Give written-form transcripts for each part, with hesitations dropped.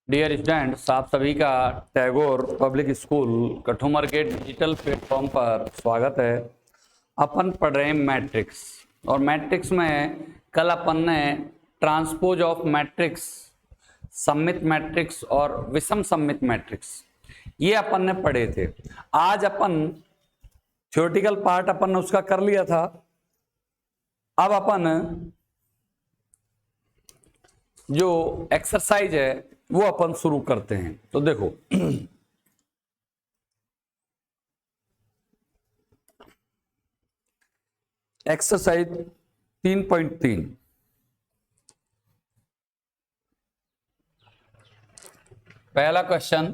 Dear students, आप सभी का टैगोर पब्लिक स्कूल कठुमर के डिजिटल प्लेटफॉर्म पर स्वागत है। अपन पढ़ रहे हैं मैट्रिक्स, और मैट्रिक्स में कल अपन ने ट्रांसपोज ऑफ मैट्रिक्स, सममित मैट्रिक्स और विषम सममित मैट्रिक्स ये अपन ने पढ़े थे। आज अपन थ्योरेटिकल पार्ट अपन ने उसका कर लिया था। अब अपन जो एक्सरसाइज है वो अपन शुरू करते हैं। तो देखो एक्सरसाइज 3.3 पहला क्वेश्चन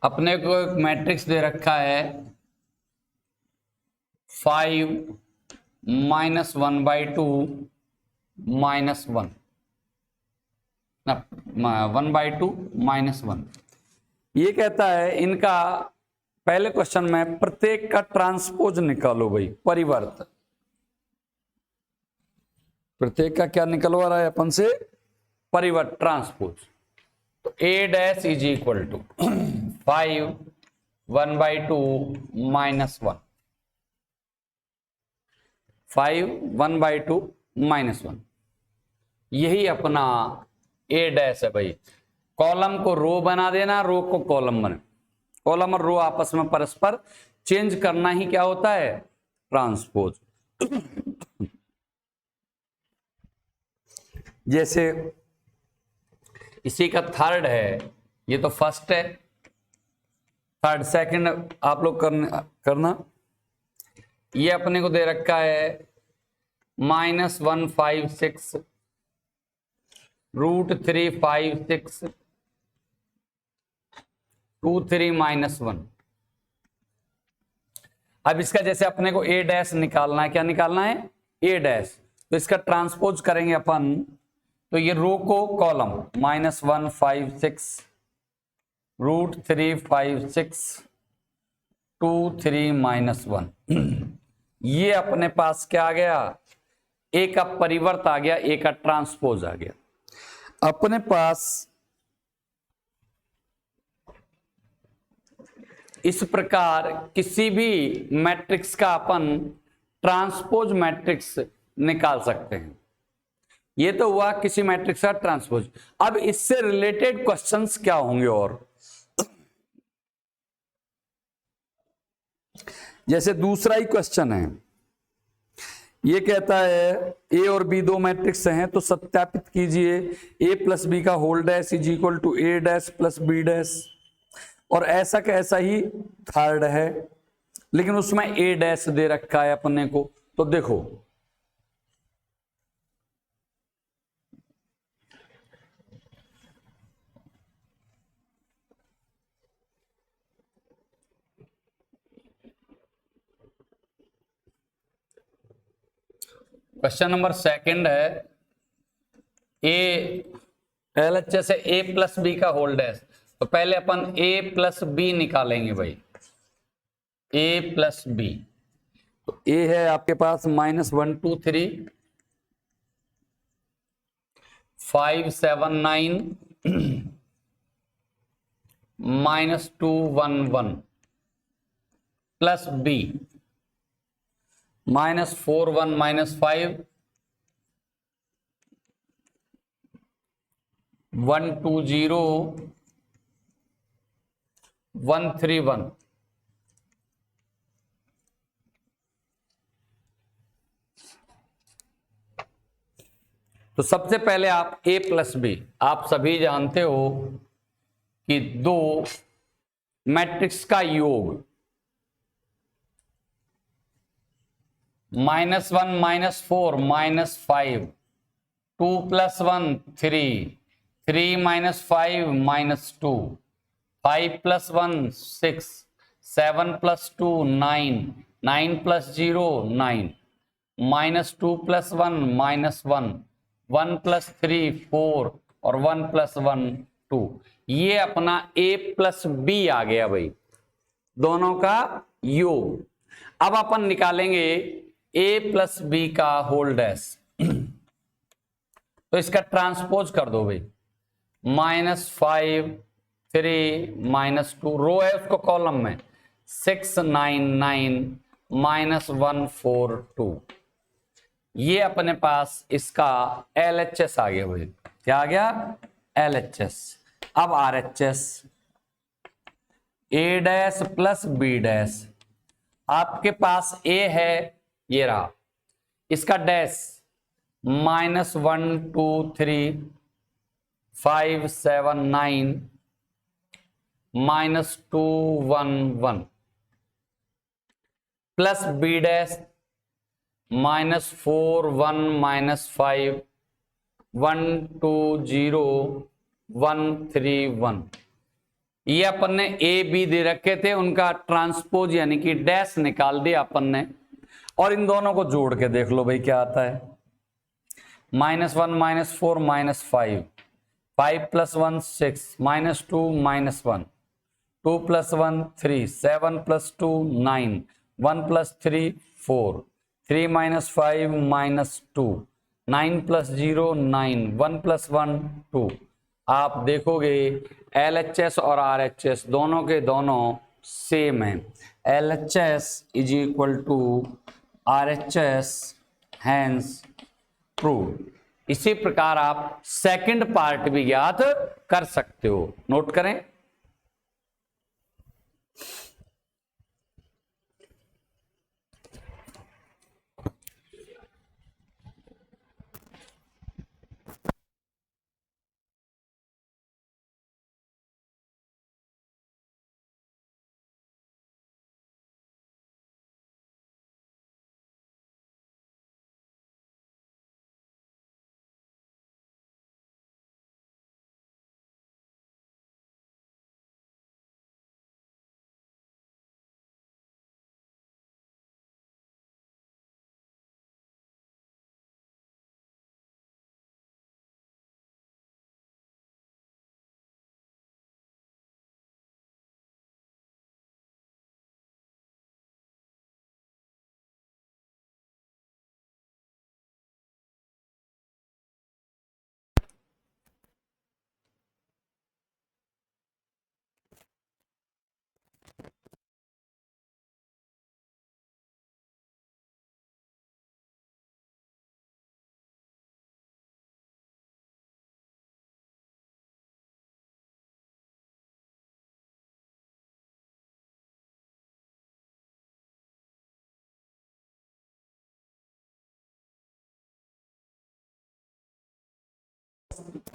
अपने को एक मैट्रिक्स दे रखा है 5 -1/2 -1 1/2 -1। ये कहता है इनका पहले क्वेश्चन में प्रत्येक का ट्रांसपोज निकालो भाई, परिवर्त। प्रत्येक का क्या निकलवा रहा है अपन से? परिवर्त, ट्रांसपोज। तो A' इज इक्वल टू 5 1/2 -1, 5 1/2 -1, यही अपना A' है भाई। कॉलम को रो बना देना, रो को कॉलम बना, कॉलम और रो आपस में परस्पर चेंज करना ही क्या होता है? ट्रांसपोज। जैसे इसी का थर्ड है, ये तो फर्स्ट है, थर्ड सेकंड आप लोग करना। ये अपने को दे रखा है -156 √356 23 -1। अब इसका जैसे अपने को A' निकालना है, क्या निकालना है? A'। तो इसका ट्रांसपोज करेंगे अपन, तो ये रो को कॉलम -156 √356 23 -1। ये अपने पास क्या आ गया? ए का परिवर्त आ गया, ए का ट्रांसपोज आ गया। अपने पास इस प्रकार किसी भी मैट्रिक्स का अपन ट्रांसपोज मैट्रिक्स निकाल सकते हैं। ये तो हुआ किसी मैट्रिक्स का ट्रांसपोज। अब इससे रिलेटेड क्वेश्चंस क्या होंगे? और जैसे दूसरा ही क्वेश्चन है, ये कहता है ए और बी दो मैट्रिक्स हैं, तो सत्यापित कीजिए A + B का whole dash is equal to A' + B'। और ऐसा का ऐसा ही थर्ड है, लेकिन उसमें A' दे रखा है अपने को। तो देखो क्वेश्चन नंबर सेकंड है, ए LHS है A + B का होल डैश। तो पहले अपन A + B निकालेंगे भाई, A + B। तो A है आपके पास -1 2 3 5 7 9 -2 1 1 प्लस B -4 1 -5 1 2 0 1 3 1। तो सबसे पहले आप A + B, आप सभी जानते हो कि दो मैट्रिक्स का योग -1 -4 -5 2 + 1 3 3 -5 -2 5 + 1 6 7 + 2 9 9 + 0 9 -2 + 1 -1 1 + 3 4 और 1 + 1 2। ये अपना A + B आ गया भाई, दोनों का योग। अब अपन निकालेंगे A + B का होल डैश। तो इसका ट्रांसपोज कर दो भाई, -5 3 -2, रो है उसको कॉलम में 699 -142, ये अपने पास इसका LHS आ गया भाई। क्या आ गया? LHS। अब RHS, A dash plus B dash, आपके पास A है, ये रहा, इसका डैश -1 2 3 5 7 9 -2 1 1 प्लस B डैश -4 1 -5 1 2 0 1 3 1। ये अपन ने A B दे रखे थे, उनका ट्रांसपोज यानी कि डैश निकाल दिया अपन ने, और इन दोनों को जोड़ के देख लो भाई क्या आता है। -1 -4 -5 5 + 1 6 -2 -1 2 + 1 3 7 + 2 9 1 + 3 4 3 - 5 -2 9 + 0 9 1 + 1 2। आप देखोगे LHS और RHS दोनों के दोनों सेम है। LHS = RHS, hence proved. इसी प्रकार आप सेकंड पार्ट भी ज्ञात कर सकते हो, नोट करें।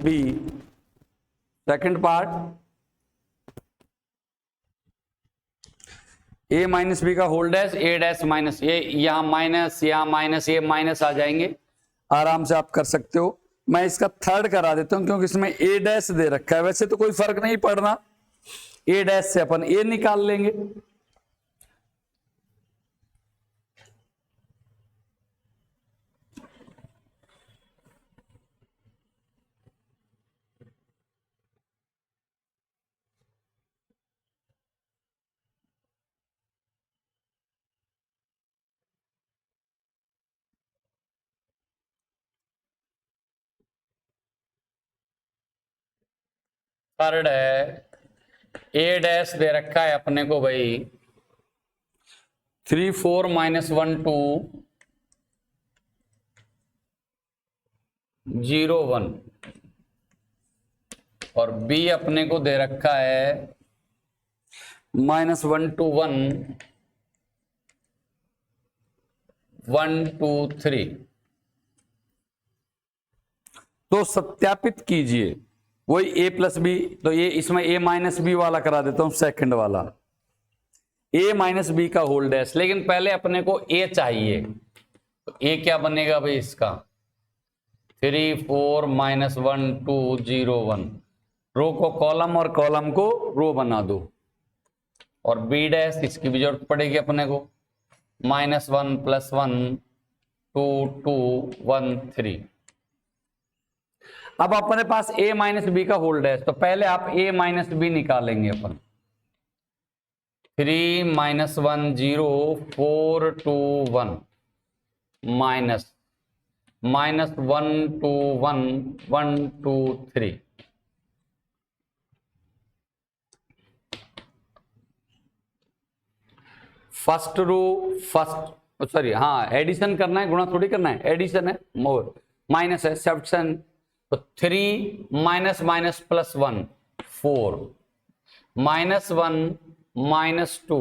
B second part, A - B का whole dash A dash minus, ये यहां माइनस, यहां माइनस, ये माइनस आ जाएंगे, आराम से आप कर सकते हो। मैं इसका थर्ड करा देता हूं क्योंकि इसमें A डैश दे रखा है, वैसे तो कोई फर्क नहीं पड़ना, A डैश से अपन A निकाल लेंगे। थर्ड है A डैश दे रखा है अपने को भाई 3 4 - 1 2 0 1, और B अपने को दे रखा है -1 2 1 1 2 3। तो सत्यापित कीजिए, वही A + B, तो ये इसमें A - B वाला करा देता हूं, सेकंड वाला A - B का होल डैश, लेकिन पहले अपने को A चाहिए, तो A क्या बनेगा भाई इसका 3 4 - 1 2 0 1, रो को कॉलम और कॉलम को रो बना दो, और B डैश इसकी भी जरूरत पड़ेगी अपने को -1 + 1 2 2 1 3। अब अपने पास A - B का होल डैश, तो पहले आप A - B निकालेंगे अपन, 3 - 1 0 4 2 1 minus minus 1 2 1 1 2 3। First row first, sorry हाँ एडिशन करना है, गुणा थोड़ी करना है, एडिशन है, मोर माइनस है सब्ट्रैक्शन। तो 3 minus minus plus 1 4, minus 1 minus 2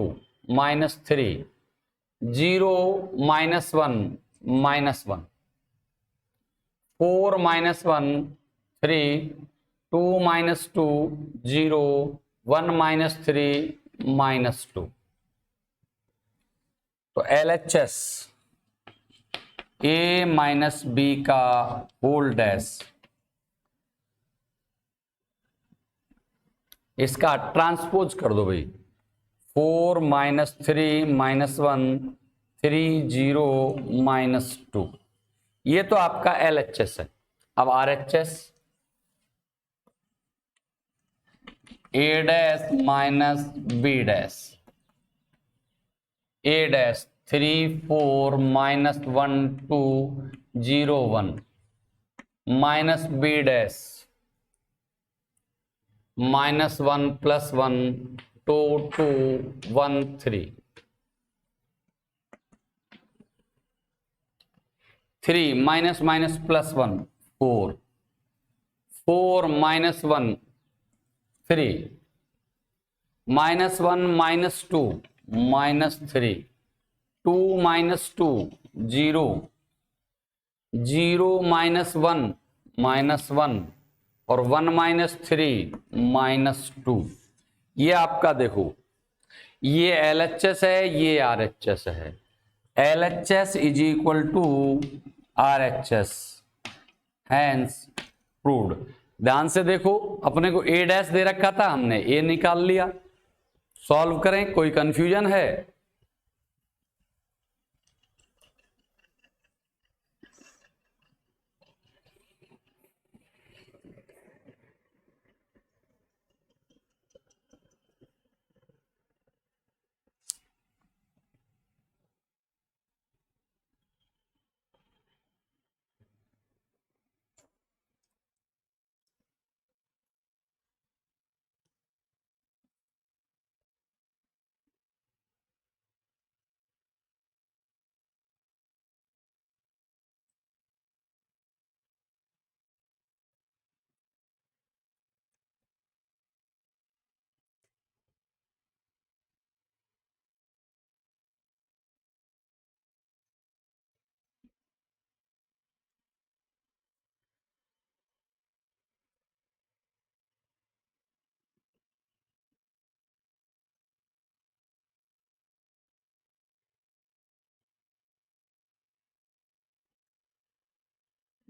minus 3, 0 minus 1 minus 1, 4 minus 1 3, 2 minus 2 0, 1 minus 3 minus 2। तो LHS A माइनस बी का होल डैश, इसका ट्रांसपोज कर दो भाई, 4 माइनस 3 माइनस 1 3 0 माइनस 2। ये तो आपका LHS है। अब RHS A dash minus B dash, A dash 3 4 minus 1 2 0 1 minus B dash minus 1 plus 1 2 2 1 3, 3 minus minus plus 1 4, 4 minus 1 3, minus 1 minus 2 minus 3, 2 minus 2 0, 0 minus 1 minus 1 और 1 माइनस 3 माइनस 2। ये आपका देखो, ये LHS है, ये RHS है। LHS is equal to RHS, hence proved. ध्यान से देखो, अपने को A डैश दे रखा था, हमने A निकाल लिया। सॉल्व करें, कोई कंफ्यूजन है?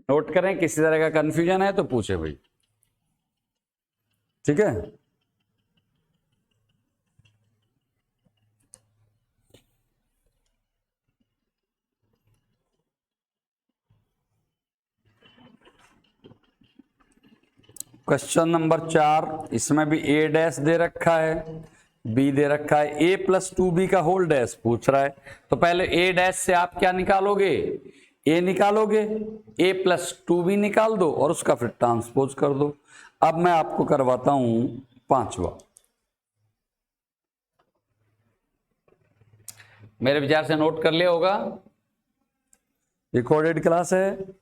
नोट करें, किसी तरह का कंफ्यूजन है तो पूछे भाई, ठीक है। क्वेश्चन नंबर 4, इसमें भी A डैश दे रखा है, B दे रखा है, A प्लस 2B का होल डैश पूछ रहा है। तो पहले A डैश से आप क्या निकालोगे? A निकालोगे, A प्लस 2B निकाल दो और उसका फिर ट्रांसपोज कर दो। अब मैं आपको करवाता हूं पांचवा। मेरे विचार से नोट कर लिया होगा, रिकॉर्डेड क्लास है।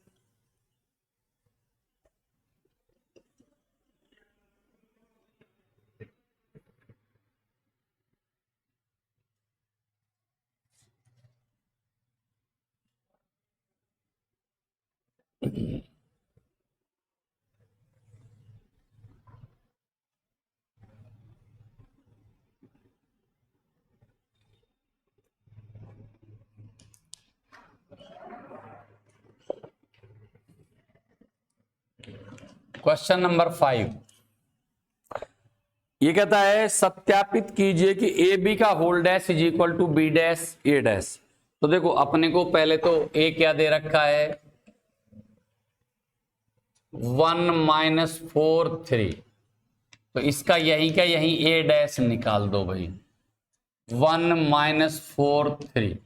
क्वेश्चन नंबर 5, ये कहता है सत्यापित कीजिए कि ए बी का whole dash is equal to B dash A dash. तो देखो, अपने को पहले तो ए क्या दे रखा है, 1 माइनस 4 3। तो इसका यही का यही ए डैश निकाल दो भाई, 1 माइनस 4 3।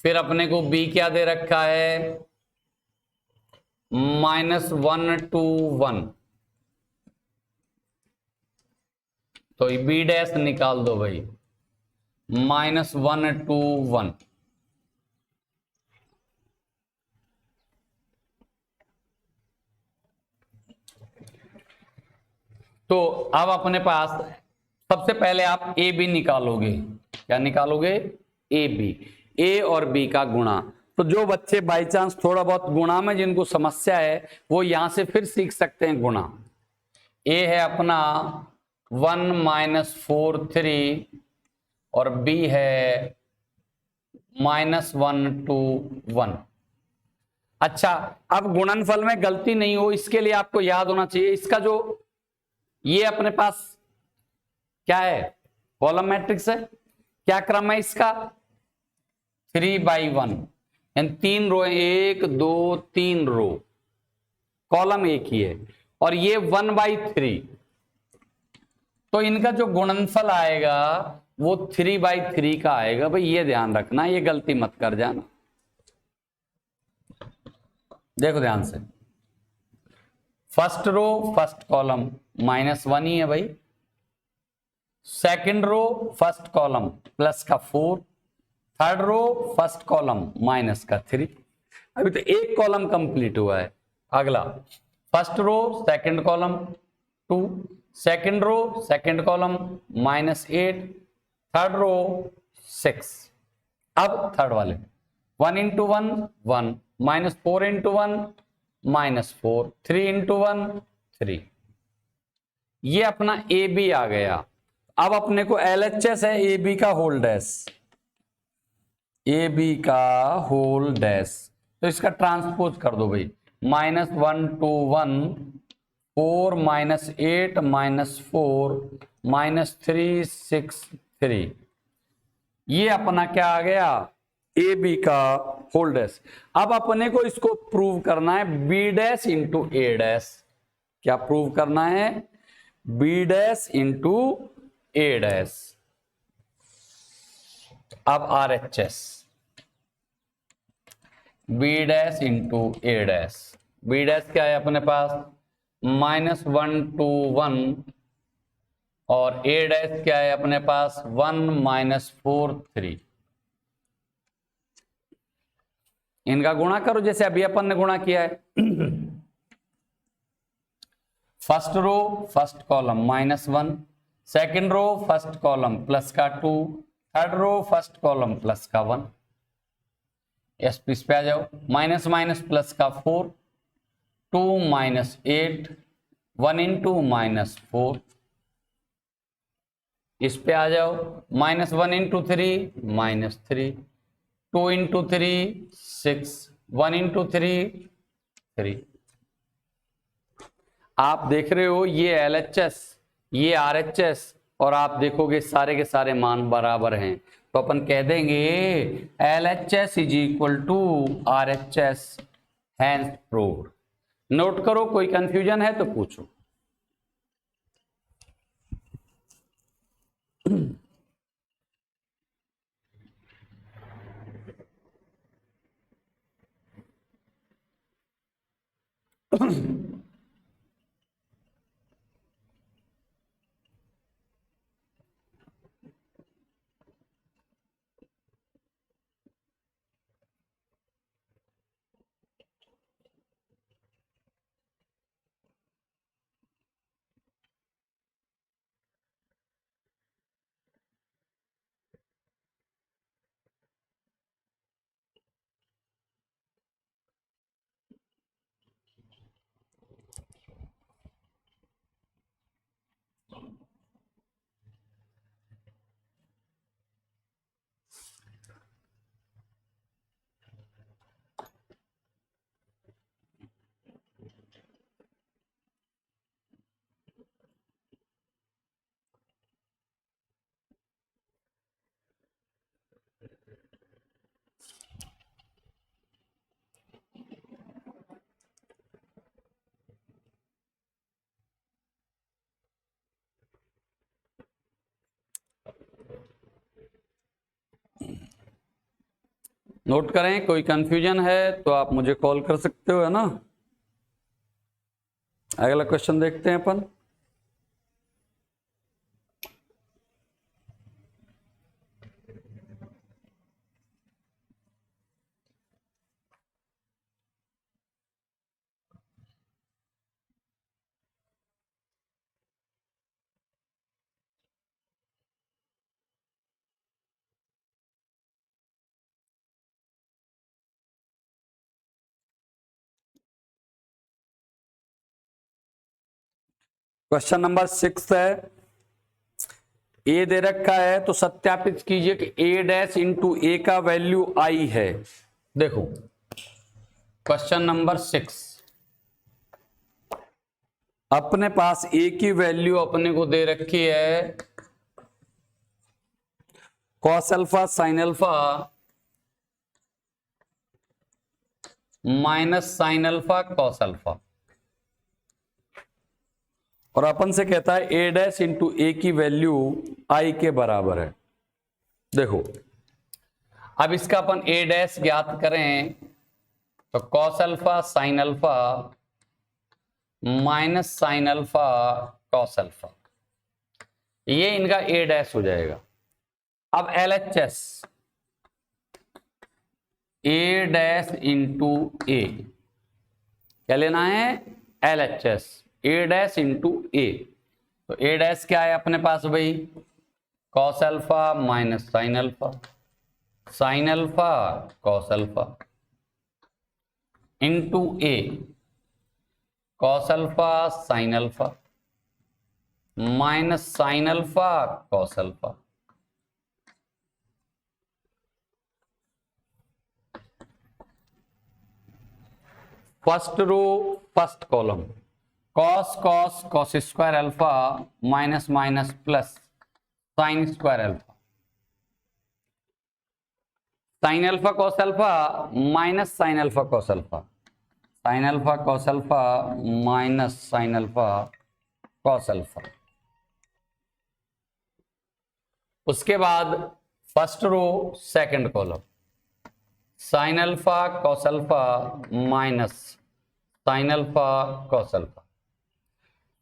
फिर अपने को b क्या दे रखा है, -1 2 1, तो b डैश निकाल दो भाई, -1 2 1। तो अब अपने पास सबसे पहले आप ए बी निकालोगे। क्या निकालोगे, ए बी, ए और बी का गुणा। तो जो बच्चे बाई चांस थोड़ा बहुत गुणा में जिनको समस्या है वो यहां से फिर सीख सकते हैं गुणा। ए है अपना 1 - 4 3 और बी है -1 2 1। अच्छा, अब गुणनफल में गलती नहीं हो इसके लिए आपको याद होना चाहिए, इसका जो ये अपने पास क्या है, कॉलम मैट्रिक्स है। क्या क्रम है इसका, 3/1, यानी 3 रो, 1 2 3 रो, कॉलम एक ही है। और ये 1/3, तो इनका जो गुणनफल आएगा वो 3/3 का आएगा। भाई ये ध्यान रखना, ये गलती मत कर जाना। देखो ध्यान से, फर्स्ट रो फर्स्ट कॉलम -1 ही है भाई, second row first column +4, third row first column -3। अभी तो एक कॉलम कंप्लीट हुआ है। अगला first row second column 2, second row second column -8, third row 6। अब थर्ड वाले 1 × 1 1, -4 × 1 -4, 3 × 1 3। ये अपना ए बी आ गया। अब अपने को LHS है ए बी का होल डैश, ए बी का होल डैश, तो इसका ट्रांसपोज कर दो भाई, -1 2 1, 4 -8 -4 -3 6 3। ये अपना क्या आ गया, ए बी का होल डैश। अब अपने को इसको प्रूव करना है बी डैश इंटू ए डैश। क्या प्रूव करना है, बी डैश इंटू ए डैश। अब RHS बी डैश इंटू ए डैश, बी डैश क्या है अपने पास, -1 2 1, और ए डैश क्या है अपने पास 1 -4 3। इनका गुणा करो जैसे अभी अपन ने गुणा किया है। First row first column -1, second row first column +2, third row first column +1। इस पे आ जाओ, माइनस माइनस +4, 2 - 8, 1 × -4। इस पे आ जाओ, -1 × 3 -3, 2 × 3 6, 1 × 3 3। आप देख रहे हो ये LHS ये RHS, और आप देखोगे सारे के सारे मान बराबर हैं, तो अपन कह देंगे LHS = RHS, hence proved. Note करो, कोई कंफ्यूजन है तो पूछो। नोट करें, कोई कंफ्यूजन है तो आप मुझे कॉल कर सकते हो, है ना। अगला क्वेश्चन देखते हैं अपन। क्वेश्चन नंबर 6 है, ए दे रखा है तो सत्यापित कीजिए कि ए डैश इंटू ए का वैल्यू आई है। देखो क्वेश्चन नंबर 6, अपने पास ए की वैल्यू अपने को दे रखी है cos alpha sine alpha minus sine alpha cos alpha, और अपन से कहता है ए डैश इंटू ए की वैल्यू आई के बराबर है। देखो अब इसका अपन ए डैश ज्ञात करें तो cos alpha sine alpha minus sine alpha cos alpha, ये इनका ए डैश हो जाएगा। अब LHS a dash into a, क्या लेना है, LHS a dash into a. तो ए डैश क्या है अपने पास भाई, cos alpha minus sine alpha, sine alpha cos alpha into a, cos alpha sine alpha minus sine alpha cos alpha. First row first column, cos cos cos square alpha minus minus plus sine square alpha, sine alpha cos alpha minus sine alpha cos alpha, sine alpha cos alpha minus sine alpha cos alpha. उसके बाद first row second column, sine alpha cos alpha minus sine alpha cos alpha.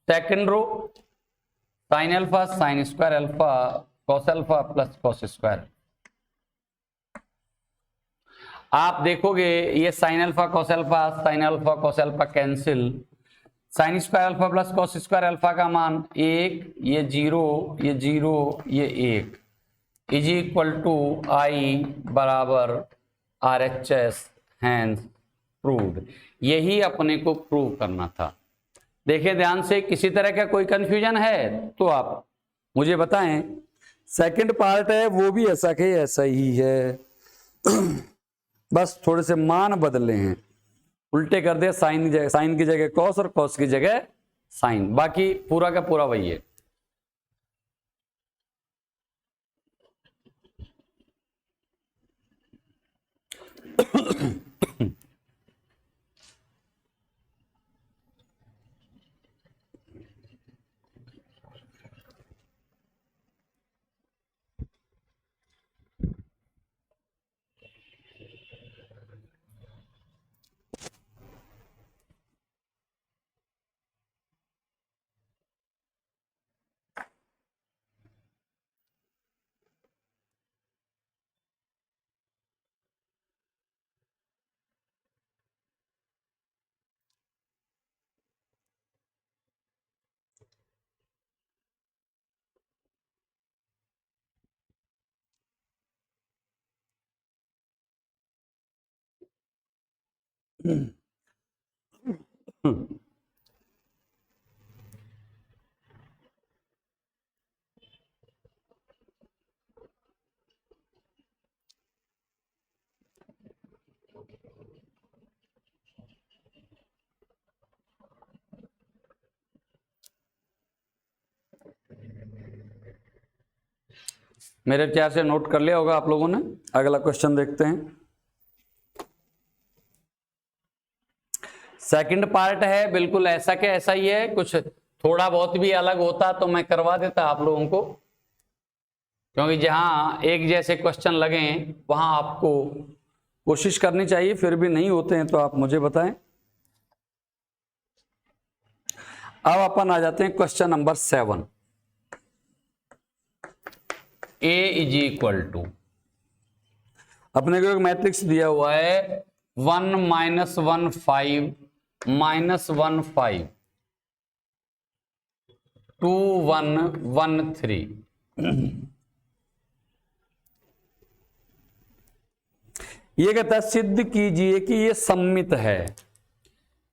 Second row sine alpha sine square alpha cos alpha plus cos square. आप देखोगे ये sine alpha cos alpha sine alpha cos alpha cancel, sine square alpha plus cos square alpha का मान 1, ये 0, ये 0, ये 1 is equal to आई बराबर RHS, hence proved. यही अपने को प्रूव करना था। देखिए ध्यान से, किसी तरह का कोई कंफ्यूजन है तो आप मुझे बताएं। सेकंड पार्ट है वो भी ऐसा के ऐसा ही है बस थोड़े से मान बदले हैं, उल्टे कर दे, साइन की जगह कॉस और कॉस की जगह साइन, बाकी पूरा का पूरा वही है। मेरे ख्याल से नोट कर लिया होगा आप लोगों ने। अगला क्वेश्चन देखते हैं। सेकंड पार्ट है बिल्कुल ऐसा के ऐसा ही है, कुछ थोड़ा बहुत भी अलग होता तो मैं करवा देता आप लोगों को, क्योंकि जहां एक जैसे क्वेश्चन लगे वहां आपको कोशिश करनी चाहिए, फिर भी नहीं होते हैं तो आप मुझे बताएं। अब अपन आ जाते हैं question number 7। A is equal to, अपने को एक मैट्रिक्स दिया हुआ है 1 माइनस 1 5 माइनस 1 5 2 1 1 3। ये कहता है सिद्ध कीजिए कि ये सममित है।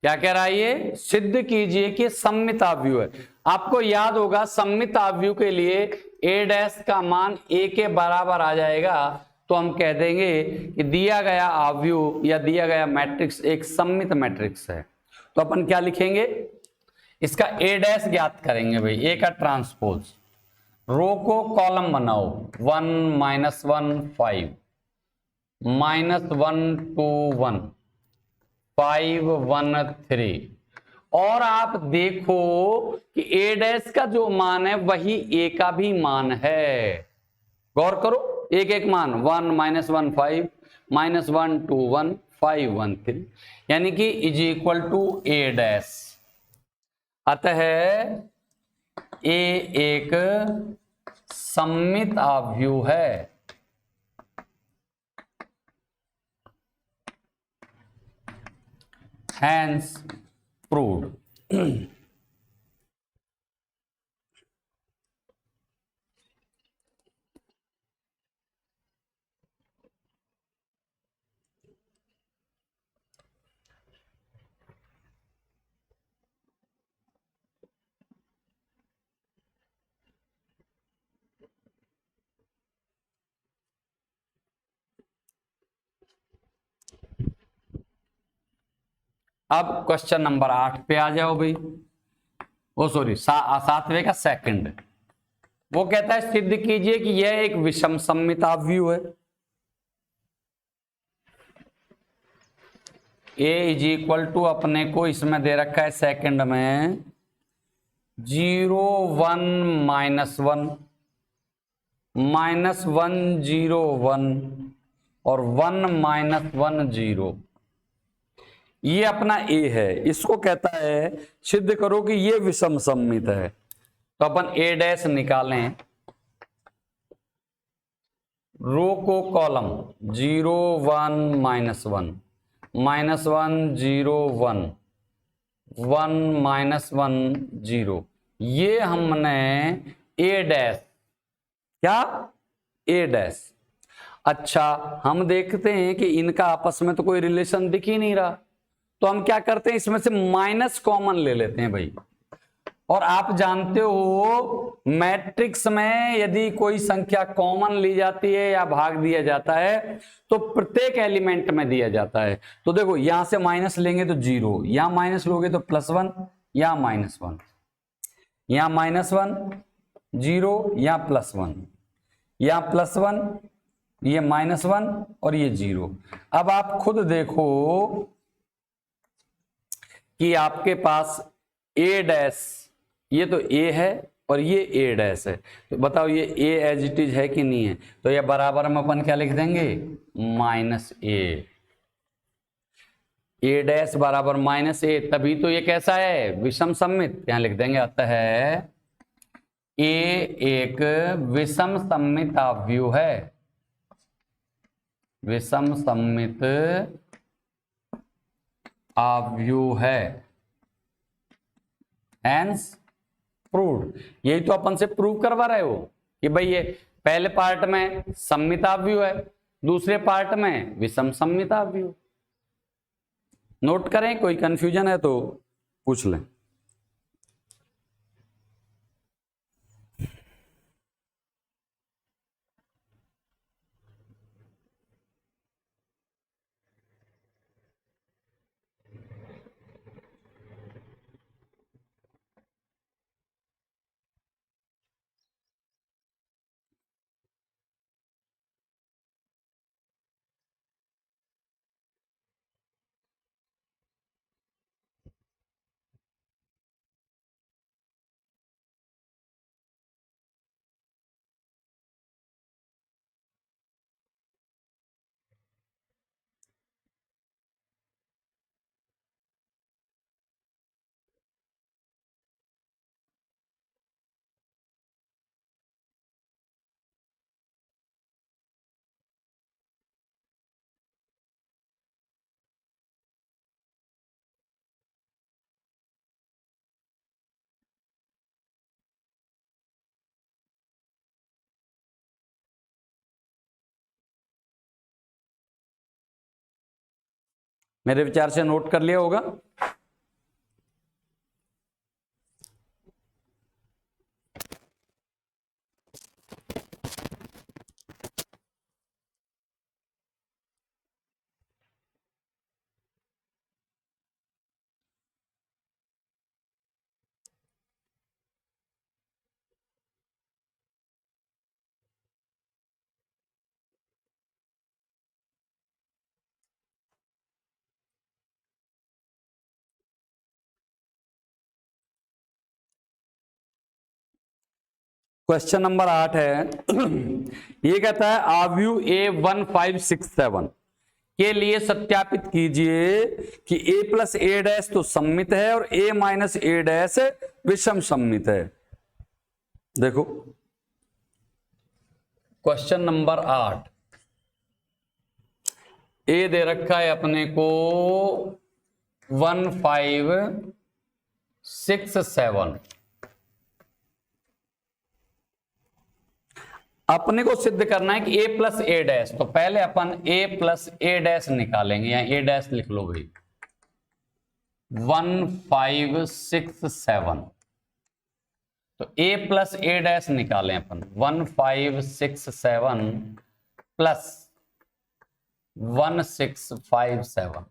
क्या कह रहा है ये? सिद्ध कीजिए कि सममित आव्यूह है। आपको याद होगा सममित आव्यूह के लिए ए डैश का मान ए के बराबर आ जाएगा, तो हम कह देंगे कि दिया गया आव्यूह या दिया गया मैट्रिक्स एक सममित मैट्रिक्स है। तो अपन क्या लिखेंगे? इसका ए डैश ज्ञात करेंगे भाई, ए का ट्रांसपोज। रो को कॉलम बनाओ, 1 माइनस 1 5 माइनस 1 2 1 5 1 3। और आप देखो कि ए डैश का जो मान है वही ए का भी मान है। गौर करो, एक एक मान 1 माइनस 1 5 माइनस 1 2 1 5 1 3, यानी कि is equal to A dash. अतः ए एक सममित आव्यूह है। Hence proved. अब क्वेश्चन नंबर 8 पे आ जाओ भाई। ओ सॉरी, सातवें का सेकंड। वो कहता है सिद्ध कीजिए कि यह एक विषम सममित आव्यूह है। ए इज इक्वल टू, अपने को इसमें दे रखा है सेकंड में 0 1 माइनस 1 माइनस 1 0 1 और 1 माइनस 1 0। ये अपना ए है, इसको कहता है सिद्ध करो कि ये विषम सममित है। तो अपन ए डैश निकालें, रो को कॉलम 0 1 माइनस 1 माइनस 1 0 1 1 माइनस 1 0। ये हमने ए डैश, क्या ए डैश। अच्छा, हम देखते हैं कि इनका आपस में तो कोई रिलेशन दिख ही नहीं रहा, तो हम क्या करते हैं, इसमें से माइनस कॉमन ले लेते हैं भाई। और आप जानते हो मैट्रिक्स में यदि कोई संख्या कॉमन ली जाती है या भाग दिया जाता है तो प्रत्येक एलिमेंट में दिया जाता है। तो देखो यहां से माइनस लेंगे तो 0, यहां माइनस लोगे तो +1, यहां -1, यहां -1 0, यहां +1, यहां +1, ये -1 और ये 0। अब आप खुद देखो कि आपके पास ए डैश, ये तो ए है और ये ए डैश है, तो बताओ ये ए एज इट इज है कि नहीं है? तो ये बराबर में अपन क्या लिख देंगे, -a। ए डैश बराबर -a, तभी तो ये कैसा है, विषम सममित। यहां लिख देंगे अतः ए एक विषम सममित आव्यूह है। विषम सममित आव्यूह है। Hence proved. यही तो अपन से प्रूव करवा रहे हो कि भाई ये पहले पार्ट में सममित आव्यूह है, दूसरे पार्ट में विषम सममित आव्यूह। नोट करें, कोई कंफ्यूजन है तो पूछ लें। मेरे विचार से नोट कर लिया होगा। क्वेश्चन नंबर 8 है। ये कहता है आव्यू A1567 के लिए सत्यापित कीजिए कि a प्लस ए डैश तो सममित है और a माइनस ए डैश विषम सममित है। देखो क्वेश्चन नंबर 8, ए दे रखा है अपने को 1567। अपने को सिद्ध करना है कि a प्लस ए डैश, तो पहले अपन a प्लस ए डैश निकालेंगे, या a डैश लिख लो भाई। 1567, तो a प्लस ए डैश निकालें अपन। 1567 प्लस 1657,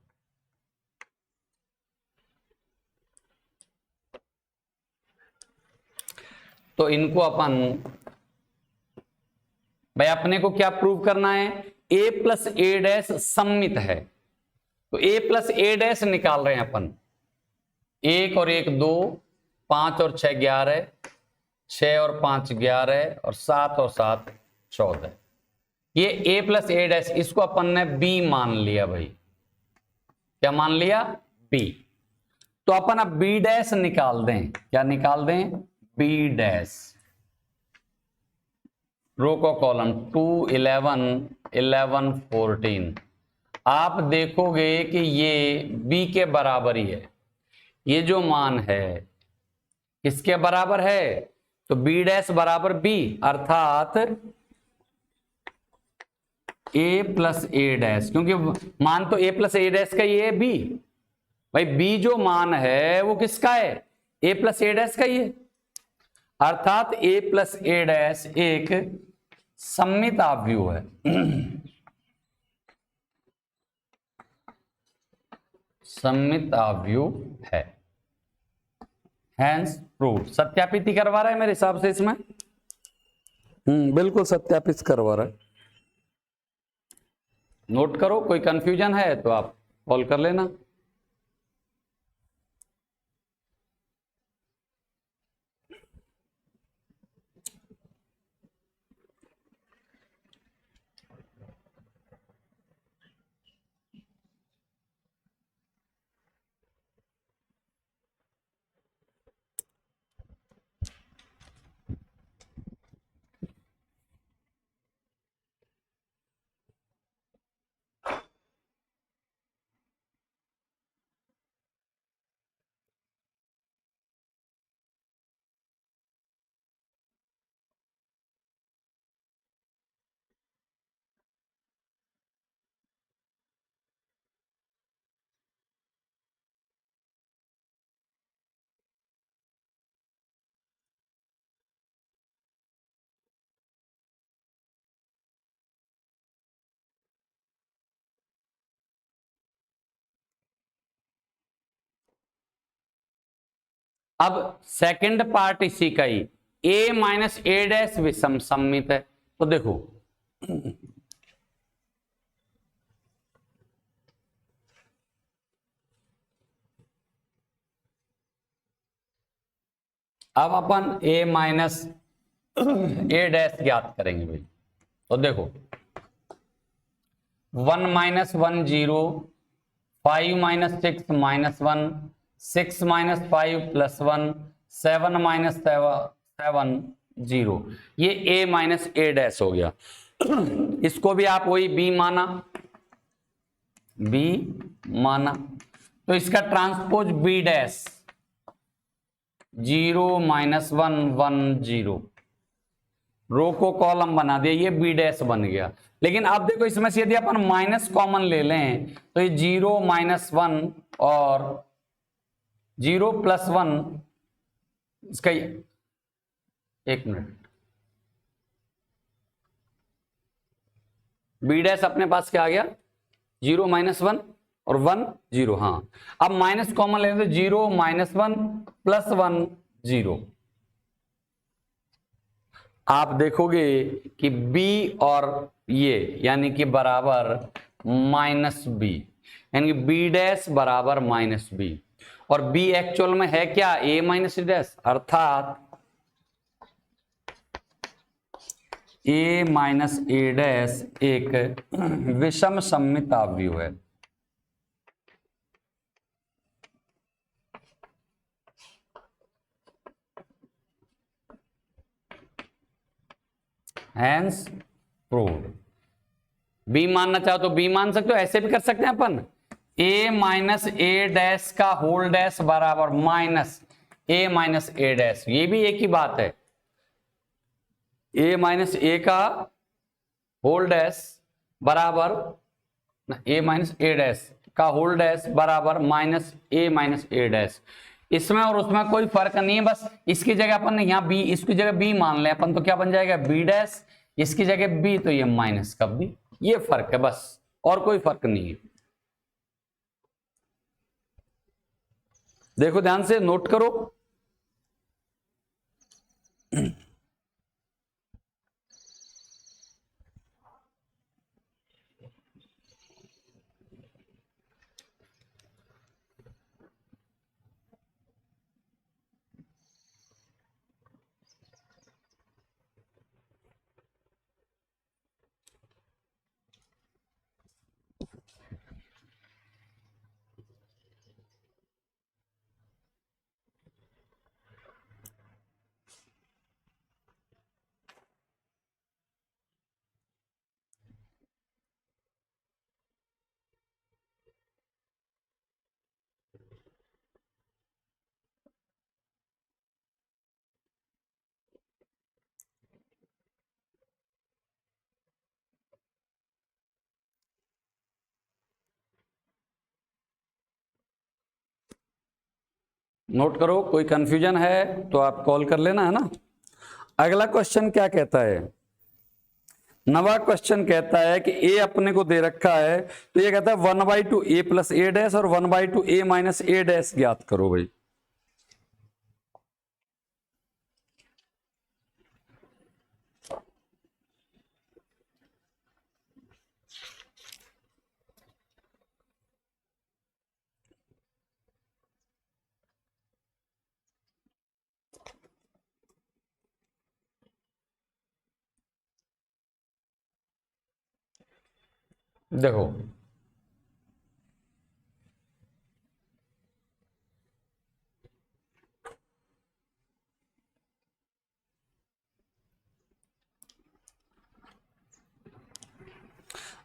तो इनको अपन भाई अपने को क्या प्रूव करना है, a प्लस ए डैश सममित है, तो a प्लस ए डैश निकाल रहे हैं अपन। 1 और 1 2, 5 और 6 11, 6 और 5 11 और 7 और 7 14। ये a प्लस ए डैश, इसको अपन ने b मान लिया भाई। क्या मान लिया? b। तो अपन अब b डैश निकाल दें। क्या निकाल दें? b dash. रो को कॉलम 2 11 11 14। आप देखोगे कि ये b के बराबर ही है। ये जो मान है किसके बराबर है? तो b डैश बराबर b, अर्थात a प्लस ए डैश, क्योंकि मान तो a प्लस ए डैश का ही है b। भाई b जो मान है वो किसका है? a प्लस ए डैश का ही है, अर्थात a प्लस ए डैश एक सममित आव्यूह है। सममित आव्यूह है। Hence proved. सत्यापित ही करवा रहा है मेरे हिसाब से इसमें। बिल्कुल सत्यापित करवा रहा है। नोट करो, कोई कंफ्यूजन है तो आप कॉल कर लेना। अब सेकंड पार्ट इसी का ही, a माइनस ए डैश विषम सममित है। तो देखो अब अपन a माइनस ए डैश ज्ञात करेंगे भाई। तो देखो 1 minus 1 0, 5 minus 6 minus 1, 6 minus 5 plus 1, 7 minus 7 0। ये a माइनस ए डैश हो गया। इसको भी आप वही b माना, b माना, तो इसका ट्रांसपोज b डैश 0 माइनस 1 1 0। रो को कॉलम बना दिया, ये बी डैश बन गया। लेकिन अब देखो इसमें से यदि अपन माइनस कॉमन ले लें तो ये 0 माइनस 1 और 0 प्लस 1, इसका एक मिनट, बी डैश अपने पास क्या आ गया, 0 माइनस 1 और 1 0। हाँ, अब माइनस कॉमन ले लें तो 0 माइनस 1 प्लस 1 0। आप देखोगे कि b और ये यानी कि बराबर माइनस बी, यानी कि b डैश बराबर माइनस बी, और b एक्चुअल में है क्या, a माइनस डैश, अर्थात a माइनस ए डैश एक विषम सममित अवयव है। Hence proved. बी मानना चाहो तो बी मान सकते हो, ऐसे भी कर सकते हैं अपन, a माइनस ए डैश का होल डैश बराबर minus a minus A dash, ये भी एक ही बात है। a माइनस ए का होल डैश बराबर a माइनस ए डैश का होल डैश बराबर minus a minus A dash. इसमें और उसमें कोई फर्क नहीं है, बस इसकी जगह अपन यहाँ b, इसकी जगह b मान ले अपन तो क्या बन जाएगा b डैश, इसकी जगह b तो ये माइनस का b, ये फर्क है बस, और कोई फर्क नहीं है। देखो ध्यान से नोट करो। नोट करो, कोई कंफ्यूजन है तो आप कॉल कर लेना, है ना। अगला क्वेश्चन क्या कहता है, नवा क्वेश्चन कहता है कि a अपने को दे रखा है, तो ये कहता है 1/2 a प्लस ए डैश और 1/2 a माइनस ए डैश ज्ञात करो भाई। देखो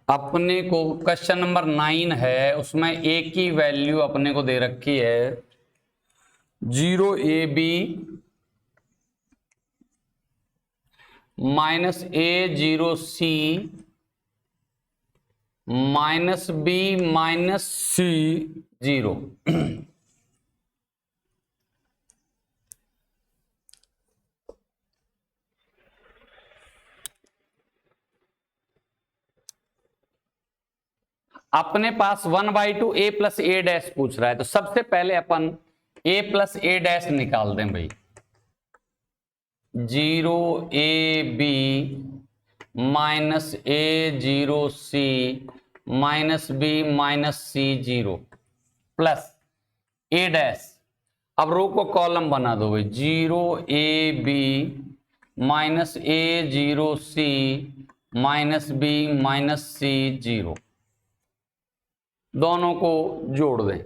अपने को क्वेश्चन नंबर 9 है, उसमें a की वैल्यू अपने को दे रखी है 0ab minus a0c minus b minus c0। अपने पास 1/2 a प्लस ए डैश पूछ रहा है, तो सबसे पहले अपन a प्लस ए डैश निकाल दें भाई। 0ab minus a0c minus b minus c0 plus a dash, अब रो को कॉलम बना दो भाई, 0ab minus a0c minus b minus c0, दोनों को जोड़ दें।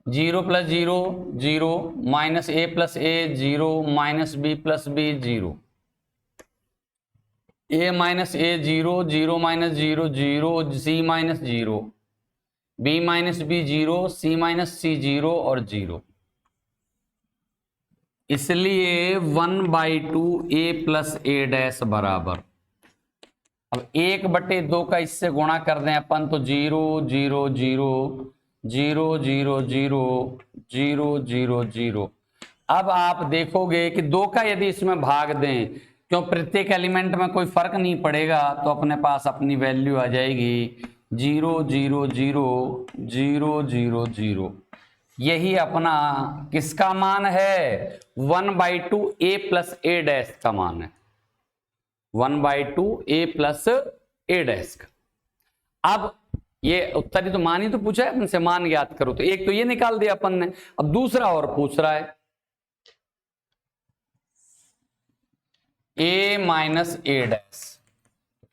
0 plus 0 0 minus a plus a 0 minus b plus b 0, a minus a 0 0 minus 0 0 c minus 0 b minus b 0 c minus c 0 और 0। इसलिए 1/2 a प्लस a डैश बराबर, अब 1/2 का इससे गुणा कर दें अपन तो 0 0 0 0 0 0 0 0 0। अब आप देखोगे कि 2 का यदि इसमें भाग दें, क्यों प्रत्येक एलिमेंट में कोई फर्क नहीं पड़ेगा, तो अपने पास अपनी वैल्यू आ जाएगी 0 0 0 0 0 0। यही अपना किसका मान है? 1/2 a प्लस a डैश का मान है, 1/2 a प्लस a डैश का। अब ये उत्तर ही तो मान ही तो पूछा है अपन से, मान ज्ञात करो, तो एक तो ये निकाल दिया अपन ने। अब दूसरा और पूछ रहा है a minus a dash.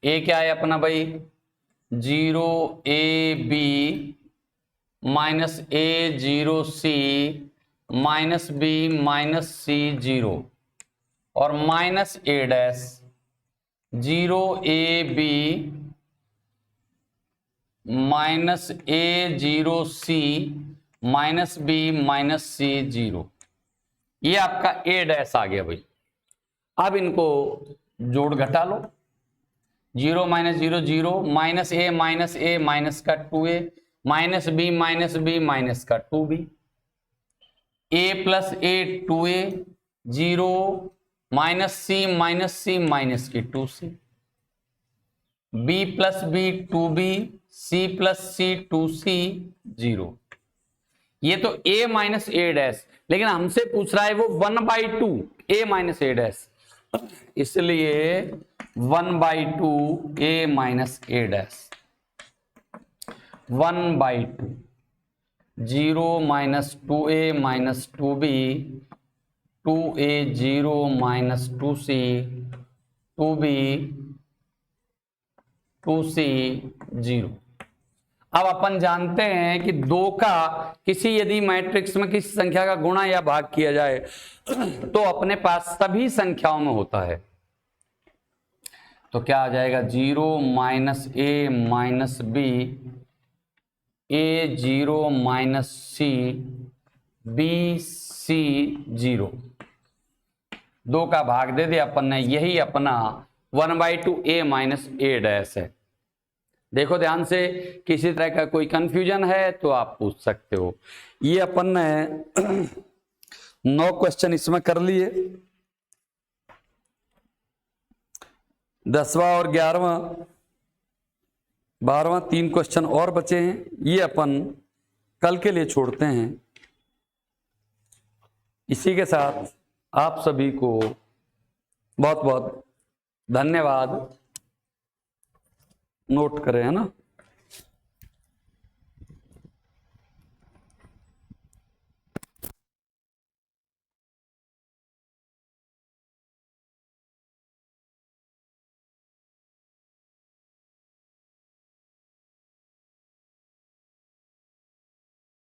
a क्या है अपना भाई? 0ab minus a 0c minus b minus c 0 और minus a dash 0ab minus a 0c minus b minus c 0। ये आपका a डैश आ गया भाई। अब इनको जोड़ घटा लो, 0 माइनस 0 0 माइनस a माइनस का 2a माइनस b माइनस का 2b, a plus a 2a 0 minus c minus की 2c, b plus b 2b c plus c 2c 0। ये तो a माइनस a डैश, लेकिन हमसे पूछ रहा है वो 1/2 a माइनस a डैश, इसलिए 1/2 a minus a dash 1/2 0 minus 2a minus 2b 2a 0 minus 2c 2b 2c 0। अब अपन जानते हैं कि 2 का किसी यदि मैट्रिक्स में किसी संख्या का गुणा या भाग किया जाए तो अपने पास सभी संख्याओं में होता है, तो क्या आ जाएगा? 0 minus a minus b a 0 minus c b c 0। 2 का भाग दे दिया अपन ने, यही अपना 1/2 a माइनस a डैश है। देखो ध्यान से, किसी तरह का कोई कंफ्यूजन है तो आप पूछ सकते हो। ये अपन ने 9 क्वेश्चन इसमें कर लिए, 10वां और 11वां 12वां 3 क्वेश्चन और बचे हैं, ये अपन कल के लिए छोड़ते हैं। इसी के साथ आप सभी को बहुत बहुत धन्यवाद। नोट करें, है ना।